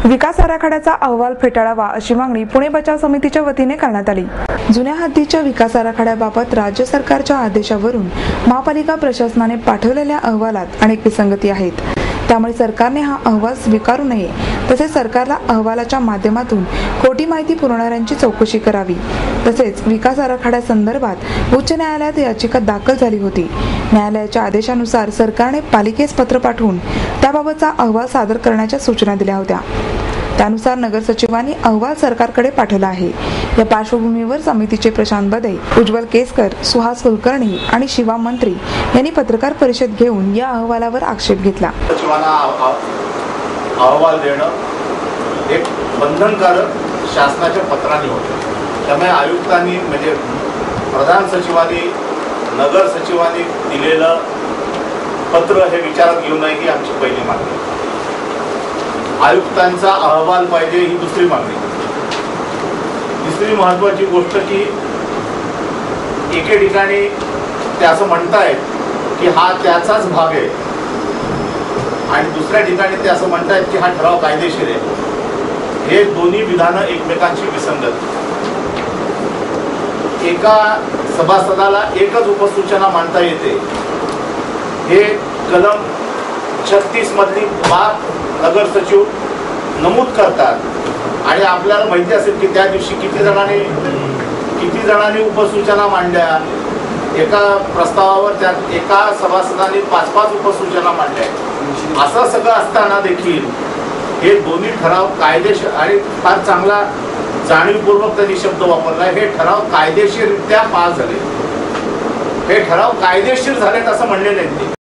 विकास आराखड्याचा अहवाल फेटाळावा अशी मागणी पुणे बचाव समितीच्या वतीने करण्यात आली। जुन्या हद्दीच्या विकास आराखड्याबाबत राज्य सरकारच्या आदेशावरून महापालिका प्रशासनाने पाठवलेल्या अहवालात अनेक विसंगती आहेत। त्यामुळे सरकारने हा अहवाल स्वीकारू नये, तसेच सरकारला अहवालाच्या माध्यमातून खोटी माहिती पुरवणाऱ्यांची चौकशी करावी। तसेच विकास आराखड्यासंदर्भात उच्च न्यायालयात याचिका दाखल झाली होती। न्यायालयाच्या आदेशानुसार सरकारने पालिकेस पत्र पाठवून त्याबाबतचा अहवाल सादर करण्याच्या सूचना दिल्या होत्या। त्यानुसार नगर सचिवांनी अहवाल सरकारकडे पाठवला आहे। या पार्श्वभूमीवर समितीचे प्रशांत बदे, उज्ज्वल केसकर, सुहास कुलकर्णी आणि शिवा मंत्री यांनी पत्रकार परिषद घेऊन या अहवालावर आक्षेप घेतला। सचिवांना अहवाल देणं एक बंधनकारक शासनाच्या पत्राने होतं। त्यामुळे आयुक्तांनी म्हणजे प्रधान सचिवांनी नगर सचिवांनी दिलेलं पत्र हे विचारात घेऊ नये ही आमची पहिली मागणी। आयुक्तांचा अहवाल पाहिजे ही दुसरी मागणी। तिसरी महत्त्वाची गोष्ट की एके ठिकाणी ते असं म्हणतायत की हा त्याचाच भाग आहे आणि दुसऱ्या ठिकाणी ते असं म्हणतायत की हा ठराव कायदेशीर आहे। हे दोन्ही विधानं एकमेकांशी विसंगत। एका सभासदाला एकच उपसूचना मांडता येते हे कलम 36 मधली बाब नगर सचिव नमूद करतात आणि आपल्याला माहिती असेल की त्या दिवशी किती जणांनी उपसूचना मांडल्या। एका प्रस्तावावर त्यात एका सभासदाने 5-5 उपसूचना मांडल्या। असं सगळं असताना देखील हे दोन्ही ठराव कायदेशीर आणि फार चांगला जाणीवपूर्वक त्यांनी शब्द वापरला, हे ठराव कायदेशीररित्या पास झाले, हे ठराव कायदेशीर झालेत असं म्हणले नाही।